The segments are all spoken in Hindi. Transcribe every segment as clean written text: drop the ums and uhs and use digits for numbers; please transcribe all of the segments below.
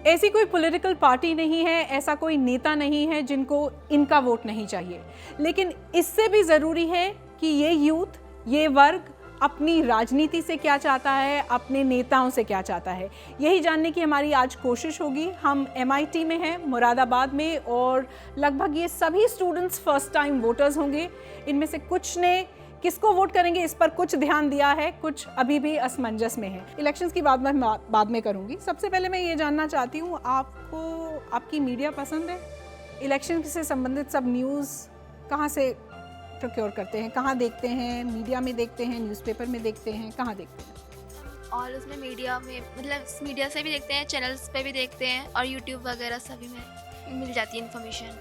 ऐसी कोई पॉलिटिकल पार्टी नहीं है, ऐसा कोई नेता नहीं है जिनको इनका वोट नहीं चाहिए, लेकिन इससे भी ज़रूरी है कि ये यूथ, ये वर्ग अपनी राजनीति से क्या चाहता है, अपने नेताओं से क्या चाहता है, यही जानने की हमारी आज कोशिश होगी। हम MIT में हैं, मुरादाबाद में, और लगभग ये सभी स्टूडेंट्स फर्स्ट टाइम वोटर्स होंगे। इनमें से कुछ ने किसको वोट करेंगे इस पर कुछ ध्यान दिया है, कुछ अभी भी असमंजस में है। इलेक्शंस की बात मैं बाद में करूंगी। सबसे पहले मैं ये जानना चाहती हूँ, आपको आपकी मीडिया पसंद है? इलेक्शन से संबंधित सब न्यूज़ कहाँ से प्रोक्योर करते हैं, कहाँ देखते हैं? मीडिया में देखते हैं, न्यूज़पेपर में देखते हैं, कहाँ देखते हैं? और उसमें मीडिया में मतलब मीडिया से भी देखते हैं, चैनल्स पे भी देखते हैं, और यूट्यूब वगैरह सभी में मिल जाती है इन्फॉर्मेशन।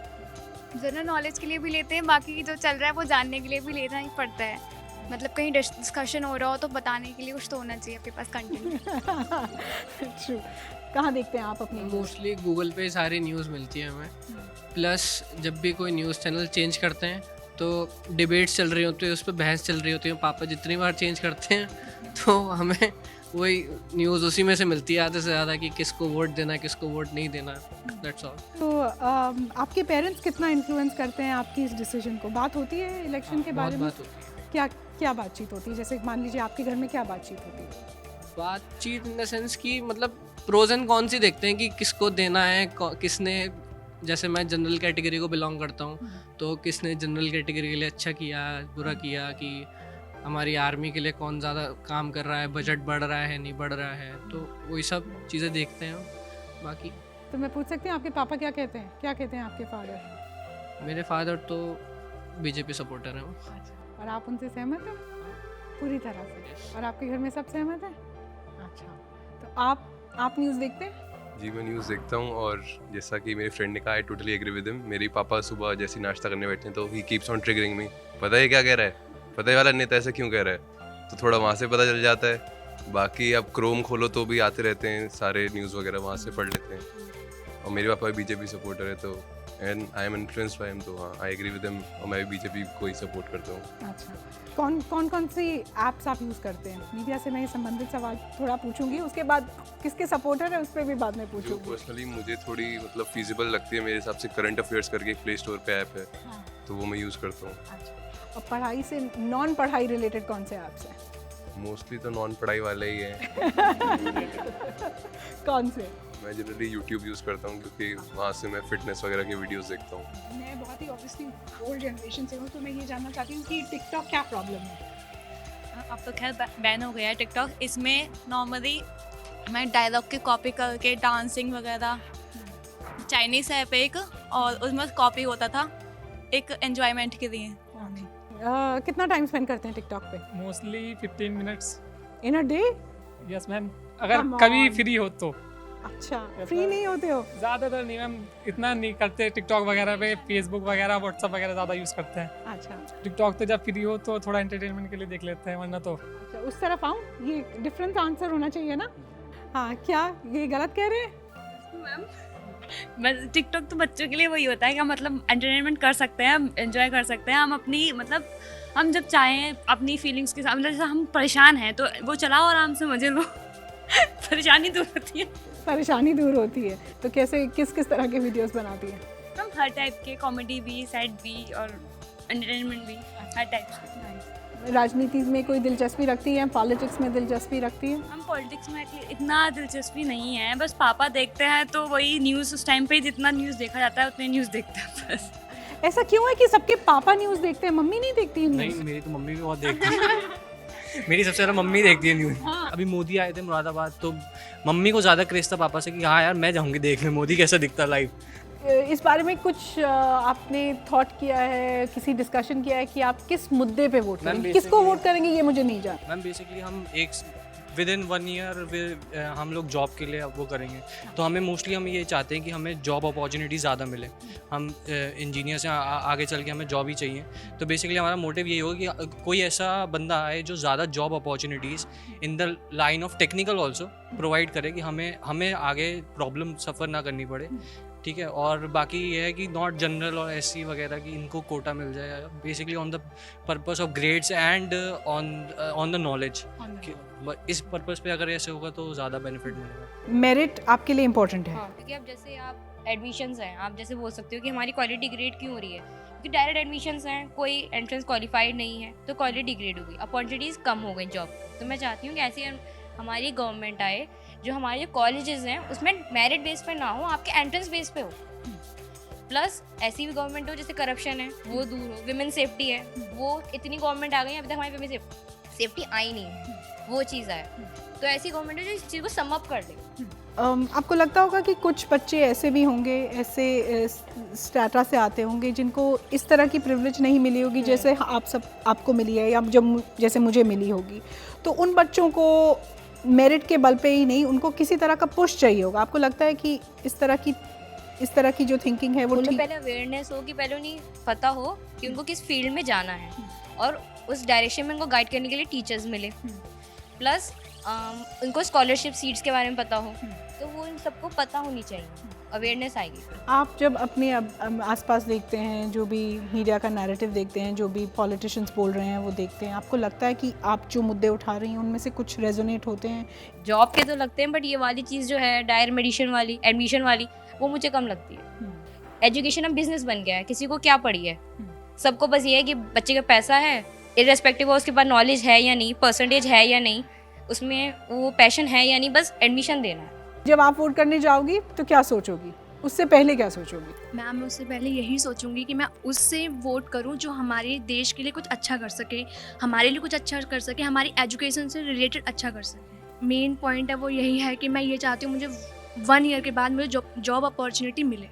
जनरल नॉलेज के लिए भी लेते हैं, बाकी जो चल रहा है वो जानने के लिए भी लेना ही पड़ता है। मतलब कहीं डिस्कशन हो रहा हो तो बताने के लिए कुछ तो होना चाहिए आपके पास कंटेंट। ट्रू। कहाँ देखते हैं आप अपनी? मोस्टली गूगल पे सारी न्यूज़ मिलती है हमें। प्लस जब भी कोई न्यूज़ चैनल चेंज करते हैं तो डिबेट्स चल रही होती है, उस पर बहस चल रही होती है, पापा जितनी बार चेंज करते हैं तो हमें वही न्यूज़ उसी में से मिलती है आधे से ज़्यादा कि किसको वोट देना, किसको वोट नहीं देना। That's all. तो आपके पेरेंट्स कितना इन्फ्लुएंस करते हैं आपकी इस डिसीजन को? बात होती है इलेक्शन के बारे में? बात होती है। क्या क्या बातचीत होती है? जैसे मान लीजिए आपके घर में क्या बातचीत होती है? बातचीत इन द सेंस कि मतलब प्रोज एंड कॉन्स ही देखते हैं कि किसको देना है, किसने, जैसे मैं जनरल कैटेगरी को बिलोंग करता हूँ, तो किसने जनरल कैटेगरी के लिए अच्छा किया, बुरा किया, कि हमारी आर्मी के लिए कौन ज़्यादा काम कर रहा है, बजट बढ़ रहा है नहीं बढ़ रहा है, तो वही सब चीज़ें देखते हैं। बाकी तो मैं पूछ सकती हूँ आपके पापा क्या कहते हैं? क्या कहते हैं आपके फादर? मेरे फादर तो बीजेपी सपोर्टर हैं वो। और आप उनसे सहमत हैं पूरी तरह से? और आपके घर में सब सहमत हैं? अच्छा, तो आप न्यूज़ देखते हैं? जी, मैं न्यूज़ देखता हूँ, और जैसा कि मेरे फ्रेंड ने कहा, I totally agree with him. मेरे पापा सुबह जैसे नाश्ता करने बैठते हैं तो ही कीप्स ऑन ट्रिगरिंग मी, पता है क्या कह रहा है, पता है वाला नेता ऐसा क्यों कह रहा है, तो थोड़ा वहाँ से पता चल जाता है। बाकी अब क्रोम खोलो तो भी आते रहते हैं सारे न्यूज़ वगैरह, वहाँ से पढ़ लेते हैं। और मेरे पापा बीजेपी सपोर्टर है, तो and I am influenced by him, तो हाँ, आई एग्री विद हिम, और मैं भी बीजेपी को ही सपोर्ट करता हूँ। अच्छा, कौन सी ऐप्स आप यूज़ करते हैं? मीडिया से मैं संबंधित सवाल थोड़ा पूछूंगी, उसके बाद किसके सपोर्टर है उस पर भी बाद में जो पूछूंगी। पर्सनली मुझे थोड़ी मतलब फीजिबल लगती है मेरे हिसाब से, करंट अफेयर्स करके एक प्ले स्टोर पे ऐप है, हाँ। तो वो मैं यूज़ करता हूँ। अच्छा, और पढ़ाई से नॉन पढ़ाई रिलेटेड कौन से ऐप्स हैं? मोस्टली तो नॉन पढ़ाई वाले ही हैं। कौन से? मैं जनरली यूट्यूब यूज़ करता हूँ, क्योंकि वहाँ से मैं फिटनेस वगैरह के वीडियोस देखता हूँ। मैं बहुत ही ऑब्वियसली ओल्ड जनरेशन से हूँ, तो मैं ये जानना चाहती हूँ कि टिकटॉक क्या प्रॉब्लम है? अब तो खैर बैन हो गया है टिकटॉक। इसमें नॉर्मली मैं डायलॉग की कॉपी करके डांसिंग वगैरह, चाइनीज़ ऐप एक, और उसमें कॉपी होता था एक एंजॉयमेंट के लिए। कितना टाइम स्पेंड करते हैं टिकटॉक पे? Mostly 15 minutes. In a day? Yes ma'am, अगर Come कभी on. फ्री हो तो। अच्छा, फ्री नहीं होते हो? ज़्यादातर नहीं मैम, इतना नहीं करते। टिकटॉक वगैरह पे, फेसबुक वगैरह, व्हाट्सअप वगैरह ज़्यादा यूज़ करते हैं। अच्छा, टिकटॉक तो जब फ्री हो तो थोड़ा एंटरटेनमेंट के लिए देख लेते हैं, वरना तो अच्छा, उस तरफ आऊँ? ये डिफरेंट आंसर होना चाहिए ना? हाँ, क्या ये गलत कह रहे हैं? बस टिकटॉक तो बच्चों के लिए वही होता है कि हम मतलब एंटरटेनमेंट कर सकते हैं, हम एंजॉय कर सकते हैं, हम अपनी मतलब हम जब चाहें अपनी फीलिंग्स के साथ, मतलब जैसे हम परेशान हैं तो वो चलाओ आराम से, मजे लो। परेशानी दूर होती है। परेशानी दूर होती है। तो कैसे किस तरह के वीडियोस बनाती है? हम हर टाइप के, कॉमेडी भी, सैड भी और एंटरटेनमेंट भी, हर टाइप के। राजनीति में कोई दिलचस्पी रखती है? पॉलिटिक्स में दिलचस्पी रखती है? हम पॉलिटिक्स में इतना दिलचस्पी नहीं है, बस पापा देखते हैं तो वही न्यूज़, उस टाइम पे जितना न्यूज़ देखा जाता है उतने न्यूज़ देखते हैं बस। ऐसा क्यों है कि सबके पापा न्यूज़ देखते हैं, मम्मी नहीं देखती नहीं, न्यूज़? मेरी तो मम्मी भी बहुत देखती है। मेरी सबसे ज़्यादा मम्मी देखती है न्यूज़। अभी मोदी आए थे मुरादाबाद, तो मम्मी को ज़्यादा क्रेज़ था पापा से कि हाँ यार मैं जाऊँगी देखने मोदी कैसा दिखता लाइव। इस बारे में कुछ आपने थॉट किया है, किसी डिस्कशन किया है कि आप किस मुद्दे पे वोट करेंगे, किसको वोट करेंगे, ये मुझे नहीं जानना। मैम बेसिकली हम एक विद इन 1 ईयर हम लोग जॉब के लिए वो करेंगे, तो हमें मोस्टली हम ये चाहते हैं कि हमें जॉब अपॉर्चुनिटी ज़्यादा मिले। हम इंजीनियर से आगे चल के हमें जॉब ही चाहिए, तो बेसिकली हमारा मोटिव यही होगा कि कोई ऐसा बंदा आए जो ज़्यादा job opportunities in the line of technical also provide करे, कि हमें आगे प्रॉब्लम सफ़र ना करनी पड़े। ठीक है। और बाकी ये है कि नॉट जनरल और एससी वगैरह की इनको कोटा मिल जाए basically on the purpose of grades and on the knowledge. इस पर्पस पे अगर ऐसे होगा तो ज़्यादा बेनिफिट मिलेगा। मेरिट आपके लिए इम्पोर्टेंट है। क्योंकि अब जैसे आप एडमिशन्स हैं, आप जैसे बोल सकते हो कि हमारी क्वालिटी ग्रेड क्यों हो रही है, क्योंकि डायरेक्ट एडमिशन्स हैं, कोई एंट्रेंस क्वालिफाइड नहीं है तो क्वालिटी ग्रेड होगी, अपॉर्चुनिटीज़ कम हो गई जॉब। तो मैं चाहती हूँ कि ऐसी हमारी गवर्नमेंट आए जो हमारे जो कॉलेजेस हैं उसमें मेरिट बेस पे ना हो, आपके एंट्रेंस बेस पे हो। प्लस ऐसी भी गवर्नमेंट हो जैसे करप्शन है वो दूर हो, विमेन सेफ्टी है, वो इतनी गवर्नमेंट आ गई अभी तक हमारी विमेन सेफ्टी आई नहीं है, वो चीज़ आए। तो ऐसी गवर्नमेंट है जो इस चीज़ को सम अप कर दे। आपको लगता होगा कि कुछ बच्चे ऐसे भी होंगे, ऐसे स्टाटा से आते होंगे जिनको इस तरह की प्रिविलेज नहीं मिली होगी जैसे आपको मिली है या जब जैसे मुझे मिली होगी, तो उन बच्चों को मेरिट के बल पे ही नहीं, उनको किसी तरह का पुश चाहिए होगा। आपको लगता है कि इस तरह की जो थिंकिंग है वो उनमें ठीक? पहले अवेयरनेस हो कि पहले उन्हें पता हो कि उनको किस फील्ड में जाना है और उस डायरेक्शन में उनको गाइड करने के लिए टीचर्स मिले। प्लस उनको स्कॉलरशिप सीट्स के बारे में पता हो, तो वो इन सबको पता होनी चाहिए, अवेयरनेस आएगी। आप जब अपने आसपास देखते हैं, जो भी मीडिया का नैरेटिव देखते हैं, जो भी पॉलिटिशियंस बोल रहे हैं वो देखते हैं, आपको लगता है कि आप जो मुद्दे उठा रही हैं उनमें से कुछ रेजोनेट होते हैं? जॉब के तो लगते हैं, बट ये वाली चीज़ जो है डायर एडमिशन वाली वो मुझे कम लगती है। एजुकेशन अब बिजनेस बन गया है, किसी को क्या पड़ी है, सबको बस ये है कि बच्चे का पैसा है, इर्रेस्पेक्टिव ऑफ उसके पास नॉलेज है या नहीं, परसेंटेज है या नहीं, उसमें वो पैशन है या नहीं, बस एडमिशन देना है। जब आप वोट करने जाओगी तो क्या सोचोगी, उससे पहले क्या सोचोगी? मैम उससे पहले यही सोचूंगी कि मैं उससे वोट करूं जो हमारे देश के लिए कुछ अच्छा कर सके, हमारे लिए कुछ अच्छा कर सके, हमारी एजुकेशन से रिलेटेड अच्छा कर सके। मेन पॉइंट है वो यही है कि मैं ये चाहती हूँ मुझे 1 ईयर के बाद मुझे जॉब अपॉर्चुनिटी मिले।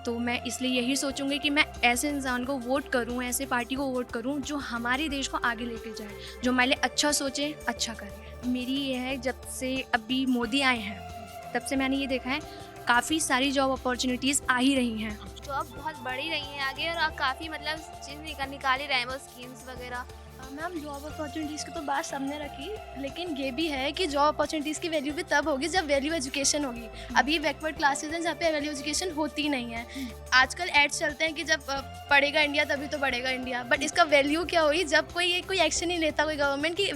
तो मैं इसलिए यही सोचूंगी कि मैं ऐसे इंसान को वोट करूं, ऐसे पार्टी को वोट करूं जो हमारे देश को आगे लेके जाए, जो हमारे लिए अच्छा सोचे, अच्छा करे। मेरी ये है, जब से अभी मोदी आए हैं तब से मैंने ये देखा है काफ़ी सारी जॉब अपॉर्चुनिटीज़ आ ही रही हैं। जॉब बहुत बढ़ ही रही हैं आगे और काफ़ी मतलब चीज़ निकाल ही रहे हैं वो स्कीम्स वगैरह। मैम जॉब अपॉर्चुनिटीज़ की तो बात सबने रखी, लेकिन ये भी है कि जॉब अपॉर्चुनिटीज़ की वैल्यू भी तब होगी जब वैल्यू एजुकेशन होगी। अभी बैकवर्ड क्लासेस हैं जहाँ पे वैल्यू एजुकेशन होती नहीं है। आजकल एड्स चलते हैं कि जब पढ़ेगा इंडिया तभी तो बढ़ेगा इंडिया, बट इसका वैल्यू क्या हुई जब कोई एक्शन नहीं लेता कोई गवर्नमेंट की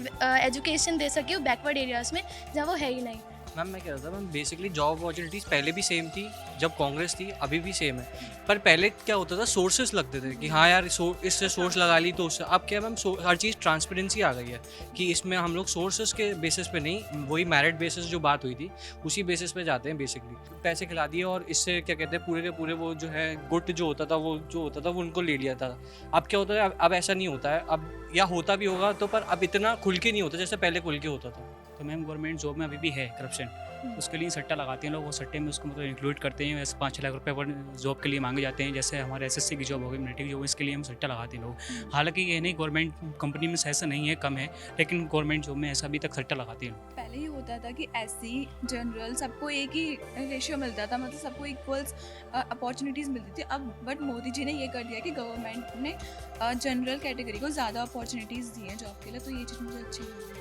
एजुकेशन दे सके वो बैकवर्ड एरियाज़ में जहाँ वो है ही नहीं। मैम मैं कह रहा था मैम बेसिकली जॉब अपॉर्चुनिटीज़ पहले भी सेम थी जब कांग्रेस थी, अभी भी सेम है। पर पहले क्या होता था, सोर्सेस लगते थे कि हाँ यार इससे सोर्स लगा ली तो उससे। अब क्या मैम हर चीज़ ट्रांसपेरेंसी आ गई है कि इसमें हम लोग सोर्सेस के बेसिस पे नहीं, वही मेरिट बेसिस जो बात हुई थी उसी बेसिस पे जाते हैं। बेसिकली पैसे खिला दिए और इससे क्या कहते हैं पूरे के पूरे वो जो है गुट जो होता था वो उनको ले लिया था। अब क्या होता है, अब ऐसा नहीं होता है, अब या होता भी होगा तो पर अब इतना खुल के नहीं होता जैसे पहले खुल के होता था। तो मैम गवर्नमेंट जॉब में अभी भी है करप्शन, उसके लिए सट्टा लगाते हैं लोग, वो सट्टे में उसको मतलब इंक्लूड करते हैं। वैसे 5-6 लाख रुपए पर जॉब के लिए मांगे जाते हैं, जैसे हमारे एसएससी की जॉब हो गई, मिलिट्री की जॉब, इसके लिए हम सट्टा लगाते हैं लोग। हालांकि ये नहीं गवर्नमेंट कंपनी में ऐसा नहीं है, कम है, लेकिन गवर्नमेंट जॉब में ऐसा अभी तक सट्टा लगाते हैं। पहले ही होता था कि एससी जनरल सबको एक ही रेशियो मिलता था, मतलब सबको इक्वल्स अपॉर्चुनिटीज़ मिलती थी। अब बट मोदी जी ने ये कर दिया कि गवर्नमेंट ने जनरल कैटेगरी को ज़्यादा अपॉर्चुनिटीज़ दी हैं जॉब के लिए, तो ये चीज़ मुझे अच्छी लगी।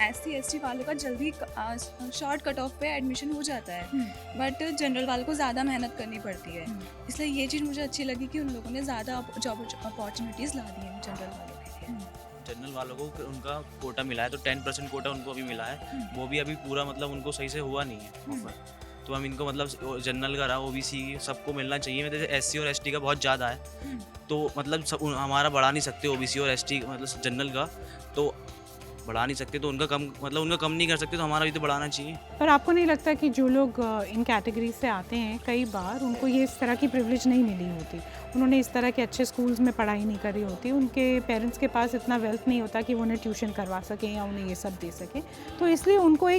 SC/ST वालों का जल्दी शॉर्ट कट ऑफ पे एडमिशन हो जाता है, बट जनरल वालों को ज़्यादा मेहनत करनी पड़ती है। इसलिए ये चीज़ मुझे अच्छी लगी कि उन लोगों ने ज़्यादा जॉब अपॉर्चुनिटीज़ ला दी हैं जनरल वालों के लिए। जनरल वालों को उनका कोटा मिला है, तो 10% कोटा उनको अभी मिला है, वो भी अभी पूरा मतलब उनको सही से हुआ नहीं है ऑफर। तो हम इनको मतलब जनरल का रहा, OBC सबको मिलना चाहिए। जैसे SC और ST का बहुत ज़्यादा है, तो मतलब हमारा बढ़ा नहीं सकते OBC और ST मतलब जनरल का तो बढ़ा नहीं सकते, तो उनका कम नहीं कर सकते, तो हमारा भी तो बढ़ाना चाहिए। पर आपको नहीं लगता कि जो लोग इन कैटेगरी से आते हैं कई बार उनको ये इस तरह की प्रिविलेज नहीं मिली होती, उन्होंने इस तरह के अच्छे स्कूल्स में पढ़ाई नहीं करी होती, उनके पेरेंट्स के पास इतना वेल्थ नहीं होता कि वो उन्हें ट्यूशन करवा सकें या उन्हें ये सब दे सकें, तो इसलिए उनको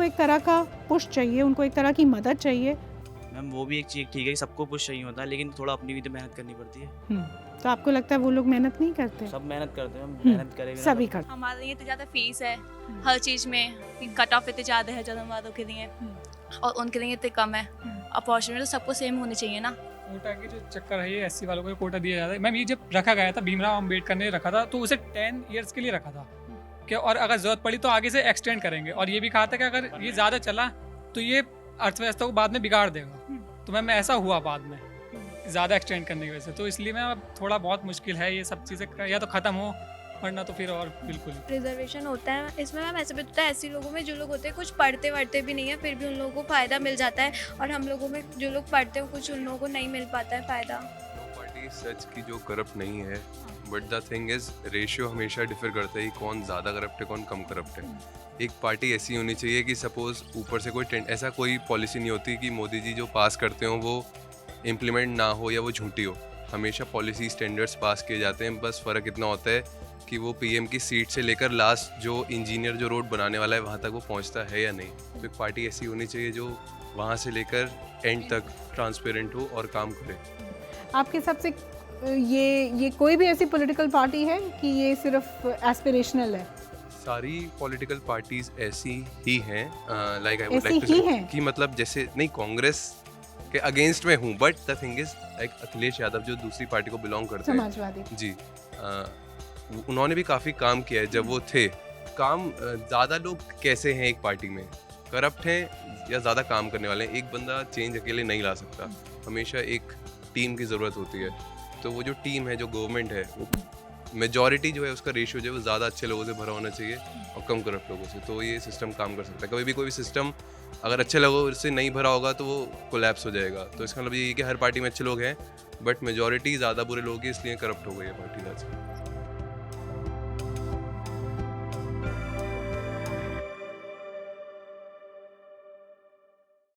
एक तरह का पुश चाहिए, उनको एक तरह की मदद चाहिए। मैम वो भी एक चीज़ ठीक है कि सबको पुश चाहिए होता है, लेकिन थोड़ा अपनी भी तो मेहनत करनी पड़ती है। तो आपको लगता है वो लोग मेहनत नहीं करते? सब मेहनत करते हैं, मेहनत करेंगे सभी करते। हमारे लिए तो ज़्यादा फीस है हर चीज़ में, कट ऑफ इतने ज़्यादा है जनरल वालों के लिए और उनके लिए इतने कम है। अपॉर्चुनिटी तो सबको सेम होनी चाहिए ना। कोटा के जो चक्कर है, ये SC वालों को कोटा दिया जाता है। मैम ये जब रखा गया था, भीमराव अम्बेडकर ने रखा था, तो उसे 10 ईयर्स के लिए रखा था कि और अगर ज़रूरत पड़ी तो आगे से एक्सटेंड करेंगे, और ये भी कहा था कि अगर ये ज़्यादा चला तो ये अर्थव्यवस्था को बाद में बिगाड़ देगा। तो मैम ऐसा हुआ बाद में ज़्यादा एक्सटेंड करने की वजह से, तो इसलिए मैं अब थोड़ा बहुत मुश्किल है ये सब चीज़ें या तो ख़त्म हो, वरना तो फिर और बिल्कुल रिजर्वेशन होता है इसमें मैम, ऐसे भी होता है ऐसे लोगों में जो लोग होते हैं कुछ पढ़ते वढ़ते भी नहीं है, फिर भी उन लोगों को फ़ायदा मिल जाता है, और हम लोगों में जो लोग पढ़ते हैं कुछ उन लोगों को नहीं मिल पाता है फ़ायदा। पार्टी सच की जो करप्ट नहीं है, but the thing is ratio हमेशा डिफर करता है कि कौन ज़्यादा करप्ट है कौन कम करप्ट है। एक पार्टी ऐसी होनी चाहिए कि सपोज ऊपर से कोई ऐसा कोई पॉलिसी नहीं होती कि मोदी जी जो पास करते हो वो इम्प्लीमेंट ना हो या वो झूठी हो। हमेशा पॉलिसी स्टैंडर्ड्स पास किए जाते हैं, बस फ़र्क इतना होता है कि वो पीएम की सीट से लेकर लास्ट जो इंजीनियर जो रोड बनाने वाला है वहाँ तक वो पहुँचता है या नहीं। तो एक पार्टी ऐसी होनी चाहिए जो वहाँ से लेकर एंड तक ट्रांसपेरेंट हो और काम करे। आपके हिसाब से ये कोई भी ऐसी पॉलिटिकल पार्टी है कि ये सिर्फ एस्पिरेशनल है? सारी पॉलिटिकल पार्टीज ऐसी ही हैं, लाइक आई वुड ऐसी लाइक टू ही से हैं? कि मतलब जैसे नहीं कांग्रेस के अगेंस्ट में हूँ, but the thing is like Akhilesh Yadav जो दूसरी पार्टी को बिलोंग करते हैं समाजवादी जी, उन्होंने भी काफ़ी काम किया है जब वो थे। काम ज़्यादा लोग कैसे हैं एक पार्टी में, करप्ट हैं या ज़्यादा काम करने वाले हैं? एक बंदा चेंज अकेले नहीं ला सकता, हमेशा एक टीम की ज़रूरत होती है। तो वो जो टीम है, जो गवर्नमेंट है, वो मेजॉरिटी जो है उसका रेशियो जो है वो ज़्यादा अच्छे लोगों से भरा होना चाहिए और कम करप्ट लोगों से, तो ये सिस्टम काम कर सकता है। कभी भी कोई भी सिस्टम अगर अच्छे लोगों से नहीं भरा होगा तो वो कोलैप्स हो जाएगा। तो इसका मतलब ये है कि हर पार्टी में अच्छे लोग हैं, बट मेजॉरिटी ज़्यादा बुरे लोग हैं, इसलिए करप्ट हो गई है पार्टी आज।